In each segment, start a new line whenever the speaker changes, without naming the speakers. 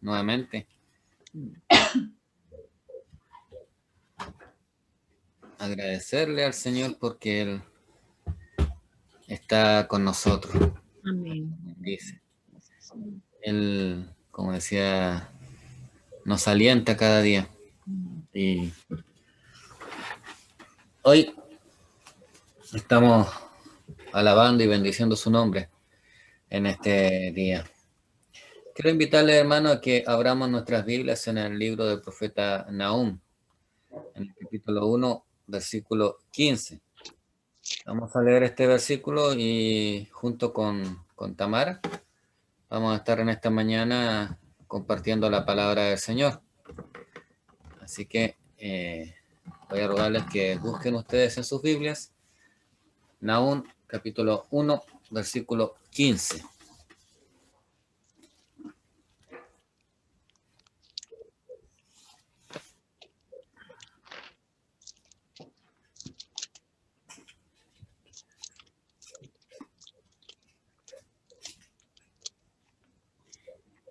nuevamente. Agradecerle al Señor porque Él está con nosotros.
Amén.
Dice. Él, como decía, nos alienta cada día. Y hoy estamos alabando y bendiciendo su nombre en este día. Quiero invitarle, hermano, a que abramos nuestras Biblias en el libro del profeta Nahum, en el capítulo 1, versículo 15. Vamos a leer este versículo y junto con Tamara vamos a estar en esta mañana compartiendo la palabra del Señor. Así que voy a rogarles que busquen ustedes en sus Biblias Nahum, capítulo 1, versículo 15.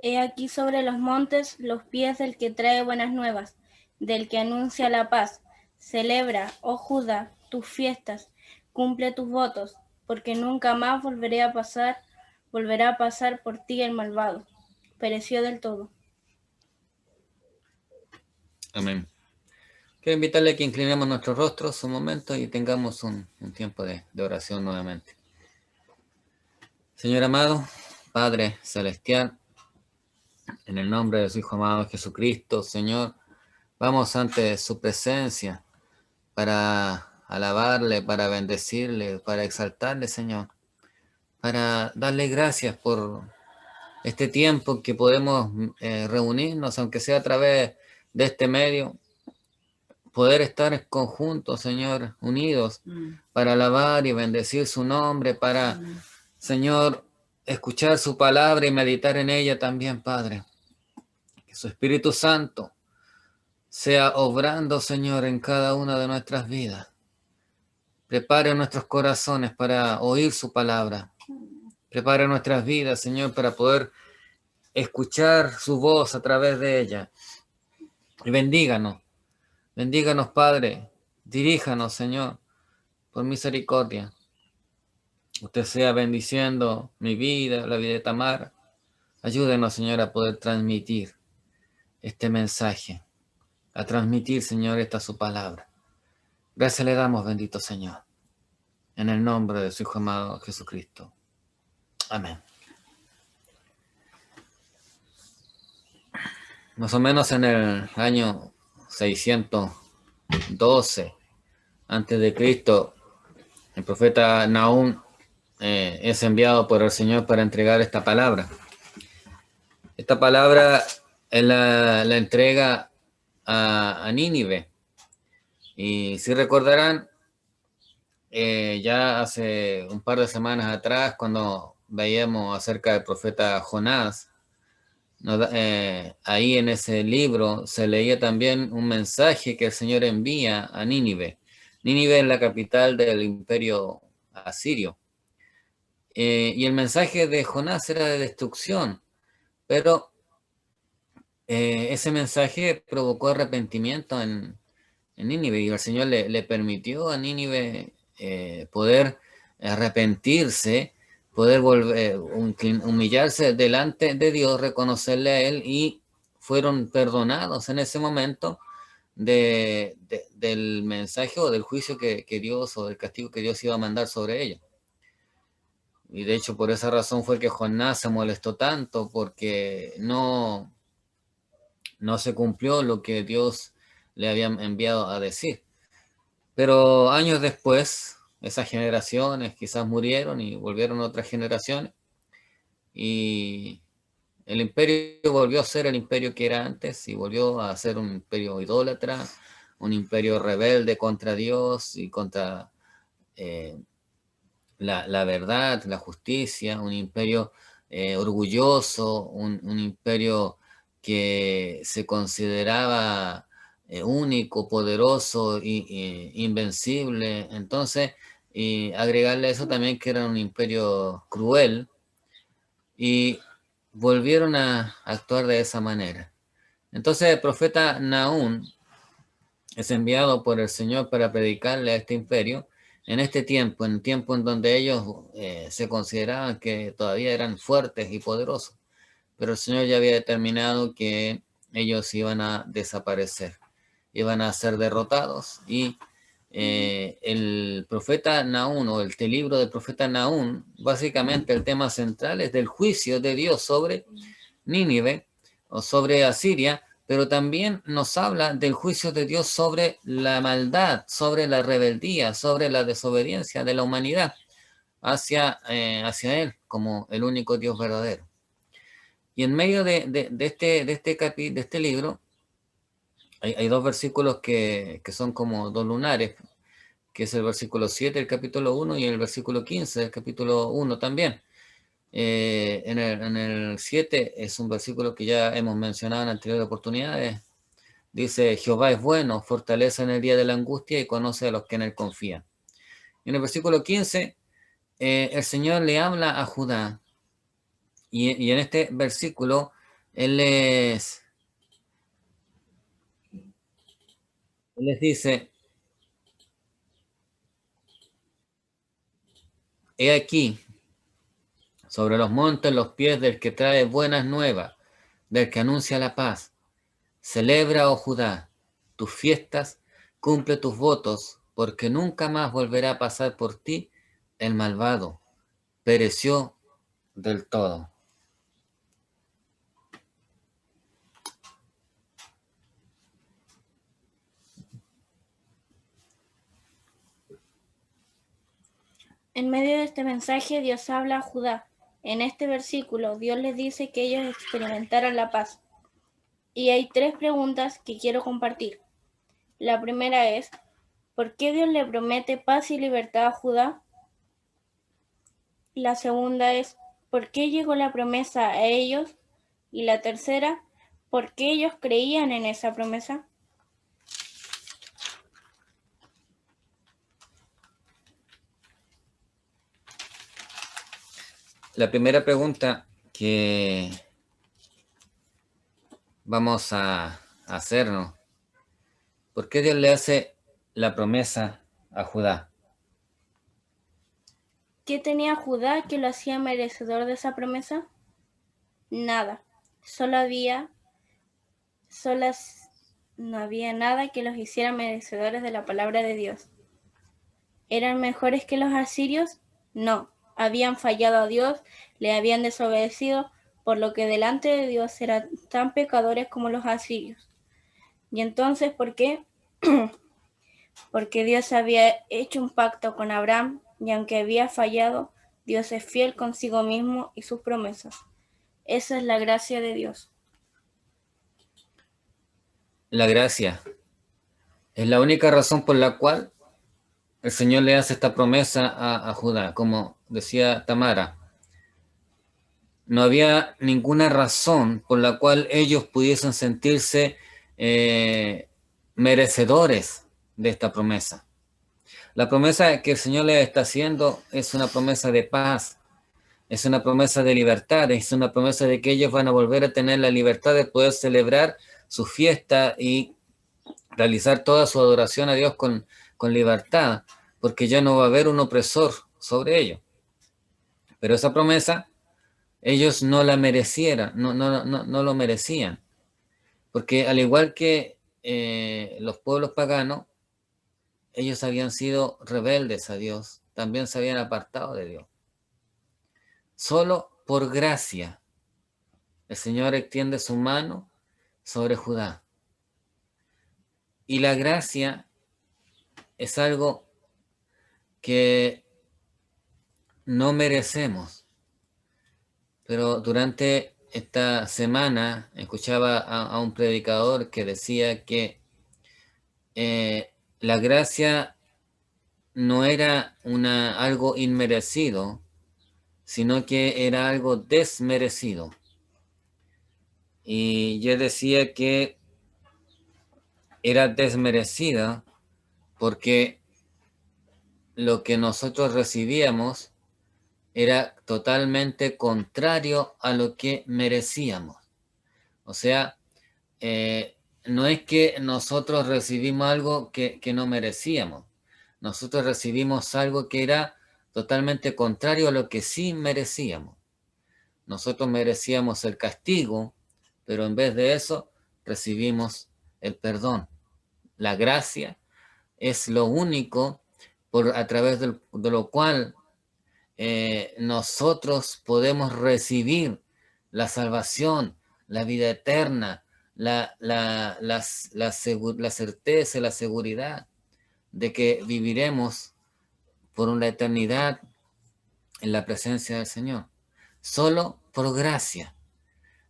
He aquí sobre los montes los pies del que trae buenas nuevas, del que anuncia la paz. Celebra, oh Judá, tus fiestas, cumple tus votos, porque nunca más volverá a pasar por ti el malvado. Pereció del todo.
Amén. Quiero invitarle a que inclinemos nuestros rostros un momento y tengamos un tiempo de oración nuevamente. Señor amado, Padre Celestial, en el nombre de su Hijo amado Jesucristo, Señor, vamos ante su presencia para alabarle, para bendecirle, para exaltarle, Señor, para darle gracias por este tiempo que podemos reunirnos, aunque sea a través de este medio, poder estar en conjunto, Señor, unidos para alabar y bendecir su nombre, para, Señor, escuchar su palabra y meditar en ella también, Padre. Que su Espíritu Santo sea obrando, Señor, en cada una de nuestras vidas. Prepare nuestros corazones para oír su palabra. Prepare nuestras vidas, Señor, para poder escuchar su voz a través de ella. Y bendíganos. Bendíganos, Padre. Diríjanos, Señor, por misericordia. Usted sea bendiciendo mi vida, la vida de Tamara. Ayúdenos, Señor, a poder transmitir este mensaje. A transmitir, Señor, esta su palabra. Gracias le damos, bendito Señor. En el nombre de su Hijo amado Jesucristo. Amén. Más o menos en el año 612 antes de Cristo, el profeta Nahum es enviado por el Señor para entregar esta palabra. Esta palabra él la entrega a Nínive. Y si recordarán, ya hace un par de semanas atrás, cuando veíamos acerca del profeta Jonás, ahí en ese libro se leía también un mensaje que el Señor envía a Nínive. Nínive es la capital del imperio asirio. Y el mensaje de Jonás era de destrucción, pero ese mensaje provocó arrepentimiento en Nínive, y el Señor le permitió a Nínive poder arrepentirse, poder humillarse delante de Dios, reconocerle a Él, y fueron perdonados en ese momento del mensaje o del juicio que Dios, o del castigo que Dios iba a mandar sobre ellos. Y de hecho por esa razón fue que Jonás se molestó tanto, porque no se cumplió lo que Dios le había enviado a decir. Pero años después, esas generaciones quizás murieron y volvieron otras generaciones, y el imperio volvió a ser el imperio que era antes, y volvió a ser un imperio idólatra, un imperio rebelde contra Dios y contra la verdad, la justicia, un imperio orgulloso, un imperio que se consideraba único, poderoso e invencible. Entonces, y agregarle eso también, que era un imperio cruel. Y volvieron a actuar de esa manera. Entonces el profeta Nahum es enviado por el Señor para predicarle a este imperio en este tiempo, en tiempo en donde ellos se consideraban que todavía eran fuertes y poderosos, pero el Señor ya había determinado que ellos iban a desaparecer, iban a ser derrotados y el profeta Nahum o el libro del profeta Nahum, básicamente el tema central es del juicio de Dios sobre Nínive o sobre Asiria, pero también nos habla del juicio de Dios sobre la maldad, sobre la rebeldía, sobre la desobediencia de la humanidad hacia Él como el único Dios verdadero. Y en medio de este libro hay dos versículos que son como dos lunares, que es el versículo 7 del capítulo 1 y el versículo 15 del capítulo 1 también. En el 7 es un versículo que ya hemos mencionado en anteriores oportunidades. Dice, Jehová es bueno, fortalece en el día de la angustia y conoce a los que en él confían. En el versículo 15, el Señor le habla a Judá y en este versículo él les dice, he aquí, sobre los montes los pies del que trae buenas nuevas, del que anuncia la paz. Celebra, oh Judá, tus fiestas, cumple tus votos, porque nunca más volverá a pasar por ti el malvado. Pereció del todo.
En medio de este mensaje, Dios habla a Judá. En este versículo, Dios les dice que ellos experimentaran la paz. Y hay tres preguntas que quiero compartir. La primera es, ¿por qué Dios le promete paz y libertad a Judá? La segunda es, ¿por qué llegó la promesa a ellos? Y la tercera, ¿por qué ellos creían en esa promesa?
La primera pregunta que vamos a hacernos, ¿por qué Dios le hace la promesa a Judá?
¿Qué tenía Judá que lo hacía merecedor de esa promesa? Nada. No había nada que los hiciera merecedores de la palabra de Dios. ¿Eran mejores que los asirios? No. Habían fallado a Dios, le habían desobedecido, por lo que delante de Dios eran tan pecadores como los asirios. ¿Y entonces por qué? Porque Dios había hecho un pacto con Abraham y aunque había fallado, Dios es fiel consigo mismo y sus promesas. Esa es la gracia de Dios.
La gracia es la única razón por la cual el Señor le hace esta promesa a Judá. Como decía Tamara, no había ninguna razón por la cual ellos pudiesen sentirse merecedores de esta promesa. La promesa que el Señor les está haciendo es una promesa de paz, es una promesa de libertad, es una promesa de que ellos van a volver a tener la libertad de poder celebrar su fiesta y realizar toda su adoración a Dios con libertad, porque ya no va a haber un opresor sobre ellos. Pero esa promesa ellos no la merecieran, no lo merecían, porque al igual que los pueblos paganos, ellos habían sido rebeldes a Dios, también se habían apartado de Dios. Solo por gracia el Señor extiende su mano sobre Judá. Y la gracia es algo que no merecemos. Pero durante esta semana escuchaba a un predicador que decía que la gracia no era algo inmerecido, sino que era algo desmerecido. Y yo decía que era desmerecida porque lo que nosotros recibíamos era totalmente contrario a lo que merecíamos. O sea, no es que nosotros recibimos algo que no merecíamos. Nosotros recibimos algo que era totalmente contrario a lo que sí merecíamos. Nosotros merecíamos el castigo, pero en vez de eso recibimos el perdón. La gracia es lo único a través de lo cual nosotros podemos recibir la salvación, la vida eterna, la certeza, la seguridad de que viviremos por una eternidad en la presencia del Señor. Solo por gracia.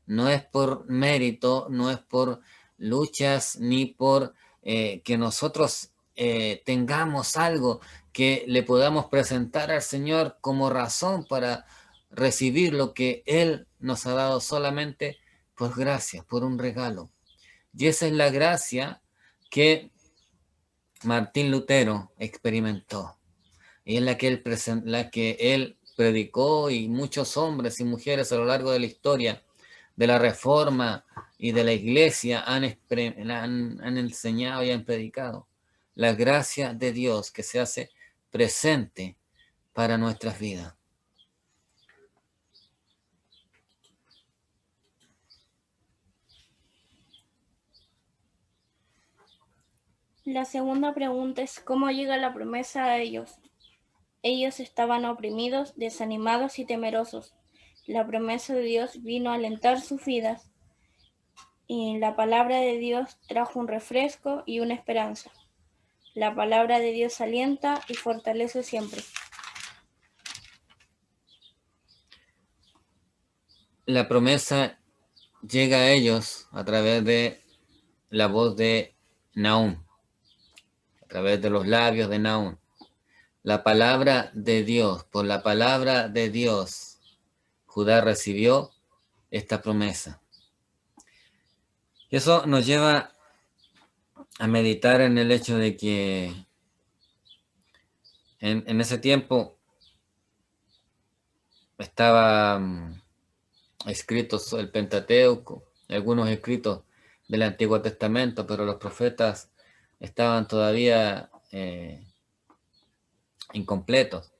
No es por mérito, no es por luchas, ni por que nosotros tengamos algo que le podamos presentar al Señor como razón para recibir lo que Él nos ha dado solamente por gracia, por un regalo. Y esa es la gracia que Martín Lutero experimentó. Y es la que él predicó, y muchos hombres y mujeres a lo largo de la historia de la Reforma y de la Iglesia han enseñado y han predicado. La gracia de Dios que se hace presente para nuestras vidas.
La segunda pregunta es ¿cómo llega la promesa a ellos? Ellos estaban oprimidos, desanimados y temerosos. La promesa de Dios vino a alentar sus vidas y la palabra de Dios trajo un refresco y una esperanza. La palabra de Dios alienta y fortalece siempre.
La promesa llega a ellos a través de la voz de Nahum, a través de los labios de Nahum. La palabra de Dios, por la palabra de Dios, Judá recibió esta promesa. Y eso nos lleva a meditar en el hecho de que en ese tiempo estaba escrito el Pentateuco, algunos escritos del Antiguo Testamento, pero los profetas estaban todavía incompletos.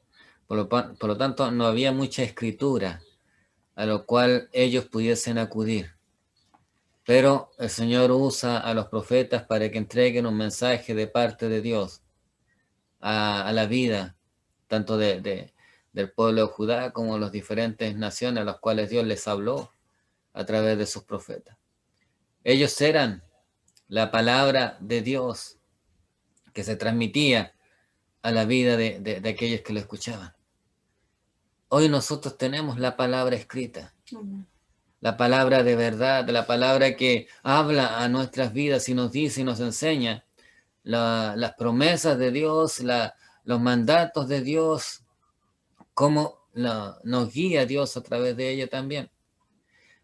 Por lo tanto, no había mucha escritura a lo cual ellos pudiesen acudir. Pero el Señor usa a los profetas para que entreguen un mensaje de parte de Dios a la vida, tanto del pueblo de Judá como de las diferentes naciones a las cuales Dios les habló a través de sus profetas. Ellos eran la palabra de Dios que se transmitía a la vida de aquellos que lo escuchaban. Hoy nosotros tenemos la palabra escrita, la palabra de verdad, la palabra que habla a nuestras vidas y nos dice y nos enseña las promesas de Dios, los mandatos de Dios, cómo nos guía Dios a través de ella también.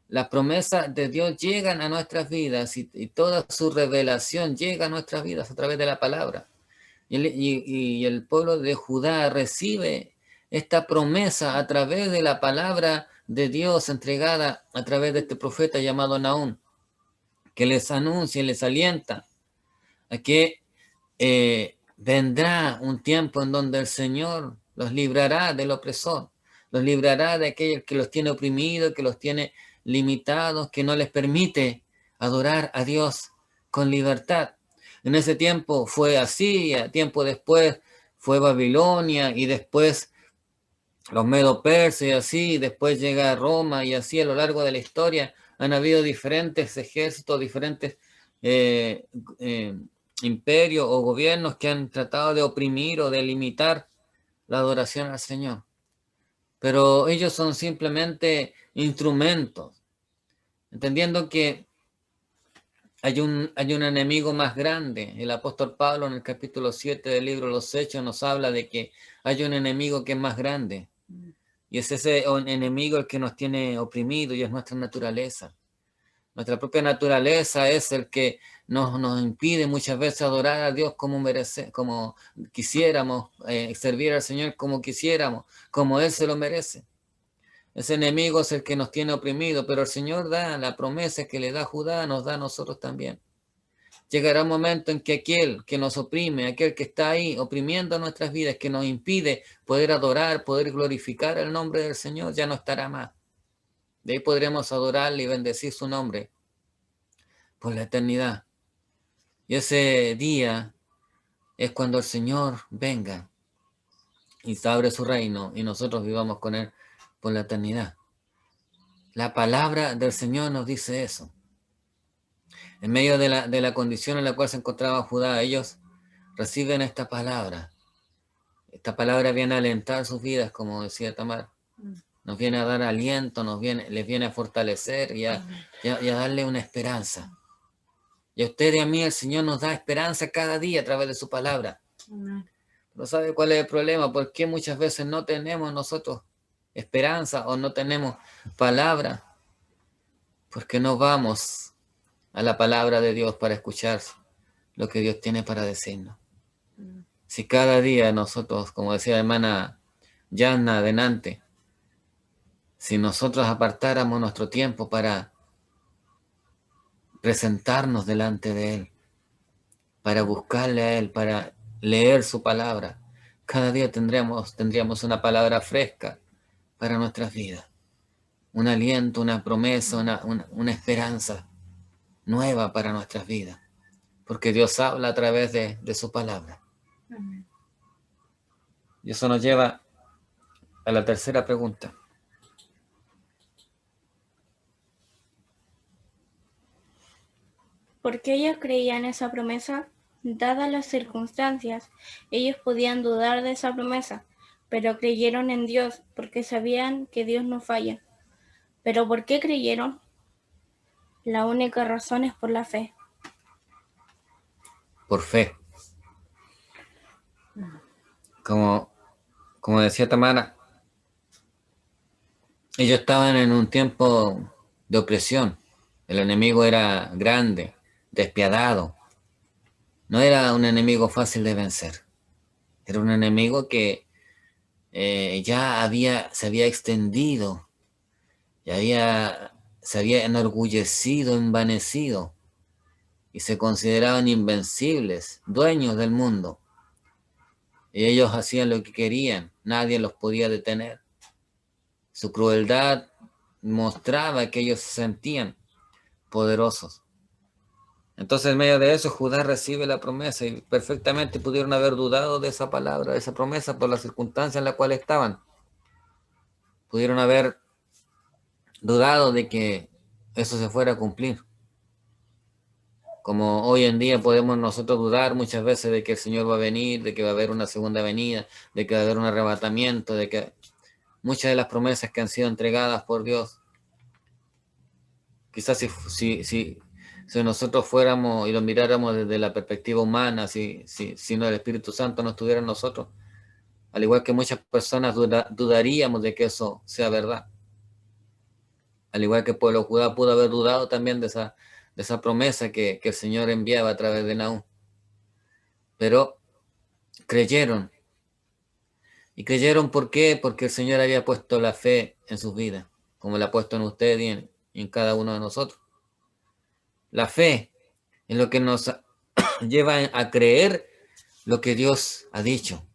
Las promesas de Dios llegan a nuestras vidas y toda su revelación llega a nuestras vidas a través de la palabra. Y el pueblo de Judá recibe esta promesa a través de la palabra de Dios entregada a través de este profeta llamado Nahum, que les anuncia y les alienta a que vendrá un tiempo en donde el Señor los librará del opresor, los librará de aquel que los tiene oprimidos, que los tiene limitados, que no les permite adorar a Dios con libertad. En ese tiempo fue Asiria, tiempo después fue Babilonia y después los medo-persas y así, después llega Roma y así a lo largo de la historia han habido diferentes ejércitos, diferentes imperios o gobiernos que han tratado de oprimir o de limitar la adoración al Señor. Pero ellos son simplemente instrumentos, entendiendo que hay un enemigo más grande. El apóstol Pablo en el capítulo 7 del libro de los Hechos nos habla de que hay un enemigo que es más grande. Y es ese enemigo el que nos tiene oprimido y es nuestra naturaleza. Nuestra propia naturaleza es el que nos impide muchas veces adorar a Dios como quisiéramos, servir al Señor como quisiéramos, como Él se lo merece. Ese enemigo es el que nos tiene oprimido, pero el Señor da la promesa que le da a Judá, nos da a nosotros también. Llegará un momento en que aquel que nos oprime, aquel que está ahí oprimiendo nuestras vidas, que nos impide poder adorar, poder glorificar el nombre del Señor, ya no estará más. De ahí podremos adorarle y bendecir su nombre por la eternidad. Y ese día es cuando el Señor venga y se abre su reino y nosotros vivamos con Él por la eternidad. La palabra del Señor nos dice eso. En medio de la condición en la cual se encontraba Judá, ellos reciben esta palabra. Esta palabra viene a alentar sus vidas, como decía Tamar. Nos viene a dar aliento, les viene a fortalecer y a darle una esperanza. Y a usted y a mí el Señor nos da esperanza cada día a través de su palabra. ¿No sabe cuál es el problema? ¿Por qué muchas veces no tenemos nosotros esperanza o no tenemos palabra? Porque no vamos a la palabra de Dios para escuchar lo que Dios tiene para decirnos. Si cada día nosotros, como decía la hermana Yanna adelante, si nosotros apartáramos nuestro tiempo para presentarnos delante de Él, para buscarle a Él, para leer su palabra, cada día tendríamos una palabra fresca para nuestras vidas, un aliento, una promesa, una esperanza nueva para nuestras vidas, porque Dios habla a través de su palabra. Y eso nos lleva a la tercera pregunta.
¿Por qué ellos creían esa promesa? Dadas las circunstancias, ellos podían dudar de esa promesa, pero creyeron en Dios porque sabían que Dios no falla. ¿Pero por qué creyeron? La única razón es por la fe.
Por fe. Como decía Tamara, ellos estaban en un tiempo de opresión. El enemigo era grande, despiadado. No era un enemigo fácil de vencer. Era un enemigo que se había extendido, se había enorgullecido, envanecido, y se consideraban invencibles, dueños del mundo. Y ellos hacían lo que querían, nadie los podía detener. Su crueldad mostraba que ellos se sentían poderosos. Entonces, en medio de eso, Judá recibe la promesa y perfectamente pudieron haber dudado de esa palabra, de esa promesa, por las circunstancias en las cuales estaban. Pudieron haber dudado de que eso se fuera a cumplir. Como hoy en día podemos nosotros dudar muchas veces de que el Señor va a venir, de que va a haber una segunda venida, de que va a haber un arrebatamiento, de que muchas de las promesas que han sido entregadas por Dios, quizás si nosotros fuéramos y lo miráramos desde la perspectiva humana, si no el Espíritu Santo no estuviera en nosotros, al igual que muchas personas dudaríamos de que eso sea verdad. Al igual que el pueblo de Judá pudo haber dudado también de esa promesa que el Señor enviaba a través de Nahum. Pero creyeron. ¿Y creyeron por qué? Porque el Señor había puesto la fe en sus vidas, como la ha puesto en usted y en cada uno de nosotros. La fe es lo que nos lleva a creer lo que Dios ha dicho,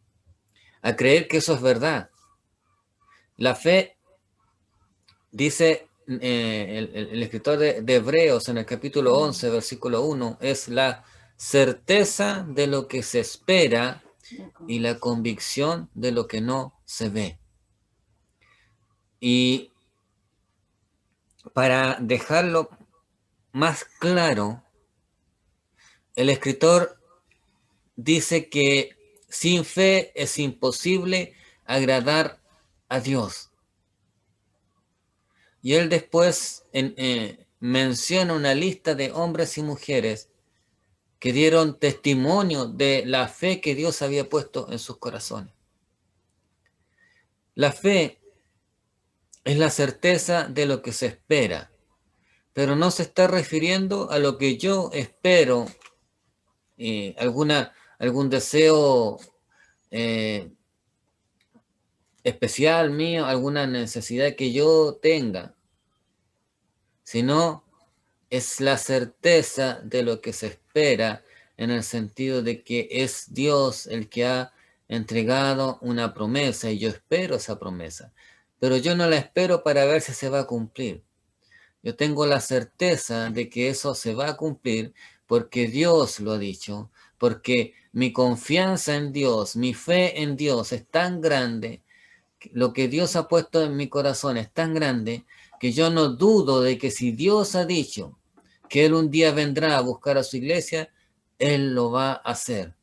a creer que eso es verdad. La fe, dice el escritor de Hebreos en el capítulo 11, versículo 1, es la certeza de lo que se espera y la convicción de lo que no se ve. Y para dejarlo más claro, el escritor dice que sin fe es imposible agradar a Dios. Y él después menciona una lista de hombres y mujeres que dieron testimonio de la fe que Dios había puesto en sus corazones. La fe es la certeza de lo que se espera, pero no se está refiriendo a lo que yo espero, algún deseo especial mío, alguna necesidad que yo tenga, sino es la certeza de lo que se espera, en el sentido de que es Dios el que ha entregado una promesa y yo espero esa promesa, pero yo no la espero para ver si se va a cumplir. Yo tengo la certeza de que eso se va a cumplir porque Dios lo ha dicho, porque mi confianza en Dios, mi fe en Dios es tan grande, lo que Dios ha puesto en mi corazón es tan grande, que yo no dudo de que si Dios ha dicho que Él un día vendrá a buscar a su iglesia, Él lo va a hacer.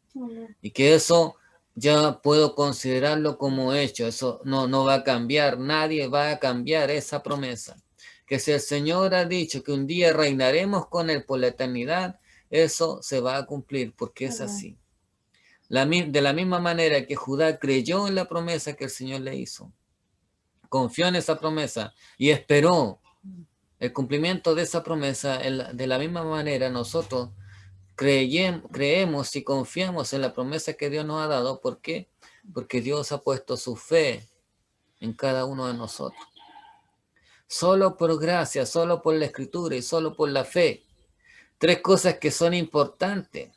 Y que eso ya puedo considerarlo como hecho, eso no va a cambiar, nadie va a cambiar esa promesa. Que si el Señor ha dicho que un día reinaremos con Él por la eternidad, eso se va a cumplir porque es así. De la misma manera que Judá creyó en la promesa que el Señor le hizo, confió en esa promesa y esperó el cumplimiento de esa promesa, de la misma manera nosotros creemos y confiamos en la promesa que Dios nos ha dado. ¿Por qué? Porque Dios ha puesto su fe en cada uno de nosotros. Solo por gracia, solo por la Escritura y solo por la fe. Tres cosas que son importantes.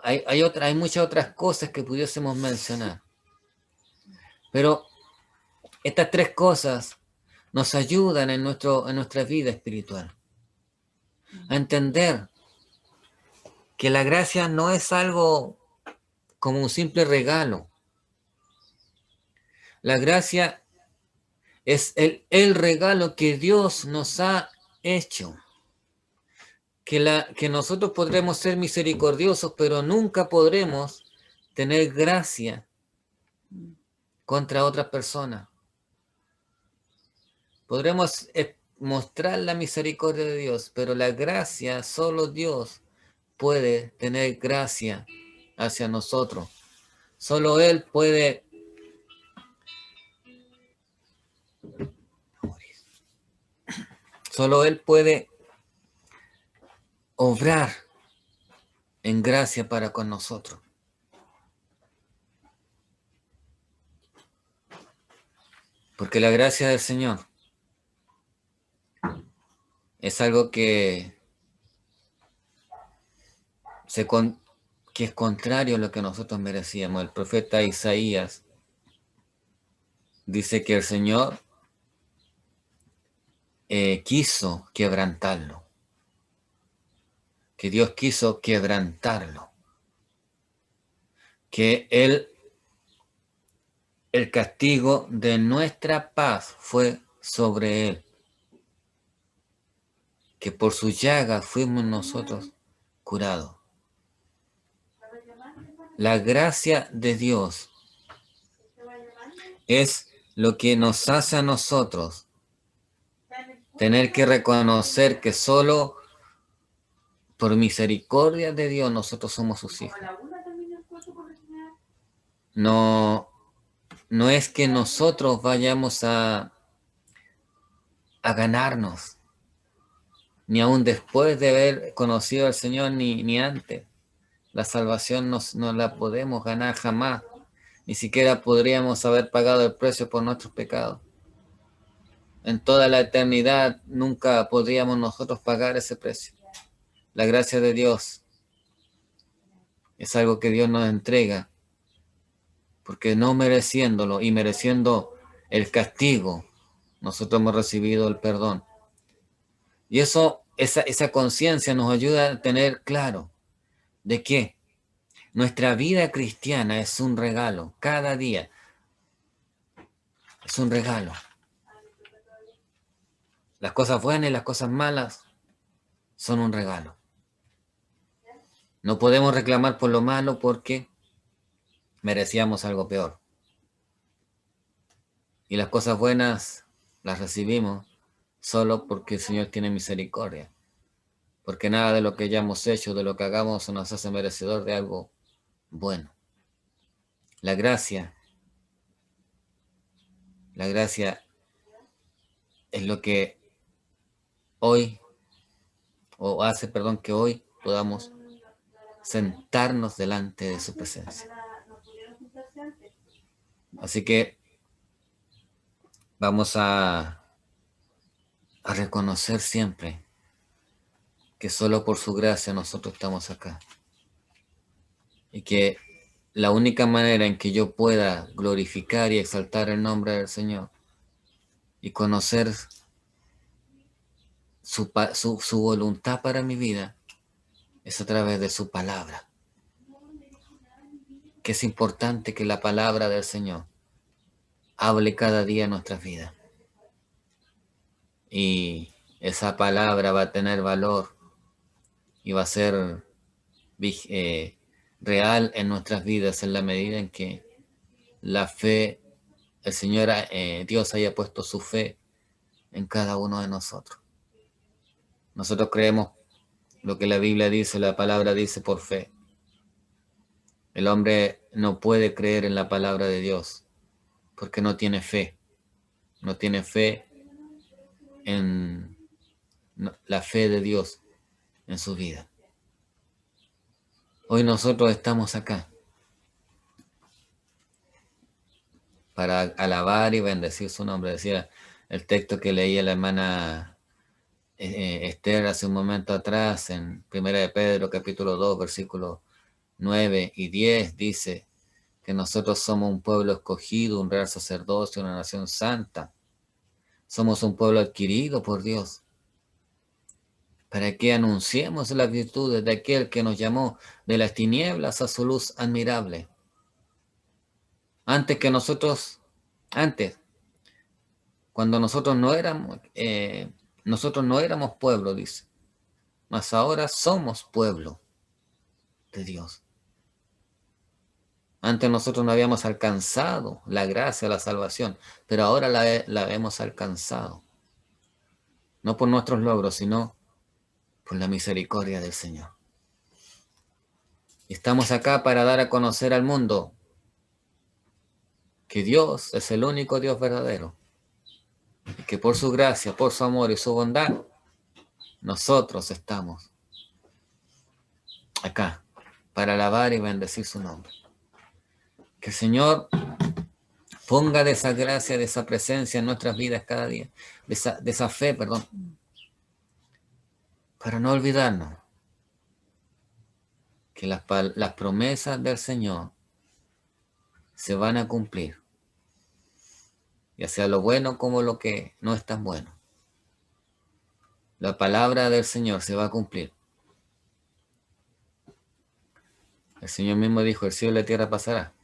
Hay muchas otras cosas que pudiésemos mencionar. Pero estas tres cosas nos ayudan en nuestra vida espiritual a entender que la gracia no es algo como un simple regalo. La gracia es el regalo que Dios nos ha hecho. Que nosotros podremos ser misericordiosos, pero nunca podremos tener gracia contra otras personas. Podremos mostrar la misericordia de Dios, pero la gracia, solo Dios puede tener gracia hacia nosotros. Solo Él puede obrar en gracia para con nosotros. Porque la gracia del Señor es algo que es contrario a lo que nosotros merecíamos. El profeta Isaías dice que el Señor quiso quebrantarlo. Que Dios quiso quebrantarlo. Que el castigo de nuestra paz fue sobre Él. Que por su llaga fuimos nosotros curados. La gracia de Dios es lo que nos hace a nosotros tener que reconocer que solo por misericordia de Dios nosotros somos sus hijos. No es que nosotros vayamos a ganarnos, ni aún después de haber conocido al Señor, ni antes. La salvación no la podemos ganar jamás. Ni siquiera podríamos haber pagado el precio por nuestros pecados. En toda la eternidad nunca podríamos nosotros pagar ese precio. La gracia de Dios es algo que Dios nos entrega, porque no mereciéndolo y mereciendo el castigo, nosotros hemos recibido el perdón. Y esa conciencia nos ayuda a tener claro de que nuestra vida cristiana es un regalo, cada día es un regalo. Las cosas buenas y las cosas malas son un regalo. No podemos reclamar por lo malo porque merecíamos algo peor. Y las cosas buenas las recibimos solo porque el Señor tiene misericordia. Porque nada de lo que hayamos hecho, de lo que hagamos, nos hace merecedor de algo bueno. La gracia es lo que hoy, o hace, perdón, que hoy podamos sentarnos delante de su presencia. Así que vamos a reconocer siempre que solo por su gracia nosotros estamos acá. Y que la única manera en que yo pueda glorificar y exaltar el nombre del Señor y conocer su voluntad para mi vida es a través de su palabra. Que es importante que la palabra del Señor hable cada día en nuestras vidas. Y esa palabra va a tener valor y va a ser real en nuestras vidas en la medida en que la fe, el Señor, Dios haya puesto su fe en cada uno de nosotros. Nosotros creemos lo que la Biblia dice, la palabra dice por fe. El hombre no puede creer en la palabra de Dios porque no tiene fe. No tiene fe en la fe de Dios en su vida. Hoy nosotros estamos acá para alabar y bendecir su nombre. Decía el texto que leía la hermana Esther hace un momento atrás en 1 de Pedro capítulo 2 versículos 9 y 10 dice que nosotros somos un pueblo escogido, un real sacerdocio, una nación santa. Somos un pueblo adquirido por Dios para que anunciemos las virtudes de aquel que nos llamó de las tinieblas a su luz admirable. Cuando nosotros no éramos pueblo, dice, mas ahora somos pueblo de Dios. Antes nosotros no habíamos alcanzado la gracia, la salvación, pero ahora la hemos alcanzado. No por nuestros logros, sino por la misericordia del Señor. Estamos acá para dar a conocer al mundo que Dios es el único Dios verdadero. Y que por su gracia, por su amor y su bondad, nosotros estamos acá para alabar y bendecir su nombre. Que el Señor ponga de esa gracia, de esa presencia en nuestras vidas cada día, de esa fe, para no olvidarnos que las promesas del Señor se van a cumplir, ya sea lo bueno como lo que no es tan bueno. La palabra del Señor se va a cumplir. El Señor mismo dijo, el cielo y la tierra pasará,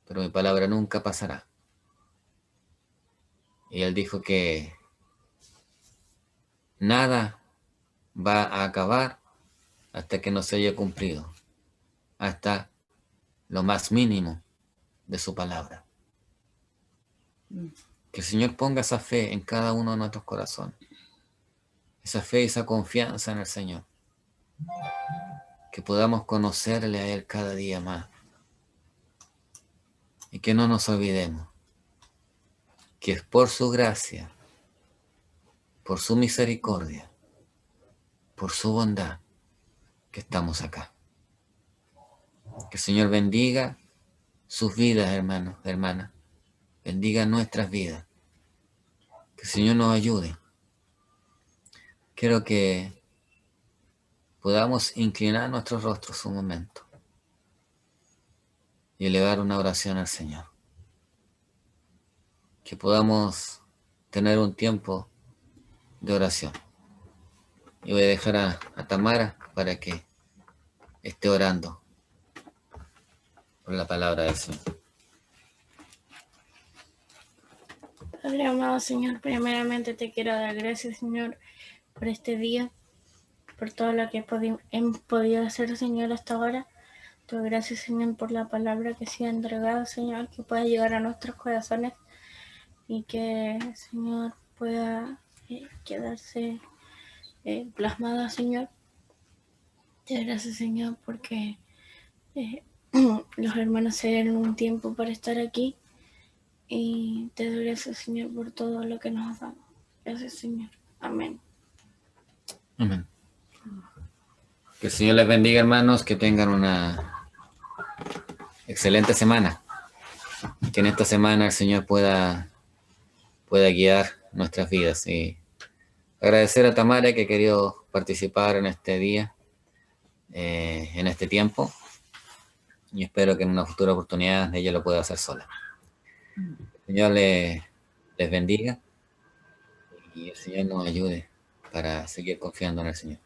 pero mi palabra nunca pasará. Y Él dijo que nada va a acabar hasta que no se haya cumplido, hasta lo más mínimo de su palabra. Que el Señor ponga esa fe en cada uno de nuestros corazones, esa fe y esa confianza en el Señor, que podamos conocerle a Él cada día más y que no nos olvidemos que es por su gracia, por su misericordia, por su bondad que estamos acá. Que el Señor bendiga sus vidas, hermanos, hermanas, bendiga nuestras vidas, que el Señor nos ayude. Quiero que podamos inclinar nuestros rostros un momento y elevar una oración al Señor. Que podamos tener un tiempo de oración. Y voy a dejar a Tamara para que esté orando por la palabra del Señor.
Padre amado Señor, primeramente te quiero dar gracias, Señor, por este día, por todo lo que hemos podido hacer, Señor, hasta ahora. Te doy gracias, Señor, por la palabra que se ha entregado, Señor, que pueda llegar a nuestros corazones y que, Señor, pueda quedarse plasmada, Señor. Te doy gracias, Señor, porque los hermanos se dieron un tiempo para estar aquí. Y te doy gracias, Señor, por todo lo que nos has dado. Gracias, Señor. Amén.
Amén. Que el Señor les bendiga, hermanos, que tengan una excelente semana. Que en esta semana el Señor pueda guiar nuestras vidas. Y agradecer a Tamara que ha querido participar en este día, en este tiempo. Y espero que en una futura oportunidad ella lo pueda hacer sola. El Señor les bendiga y el Señor nos ayude para seguir confiando en el Señor.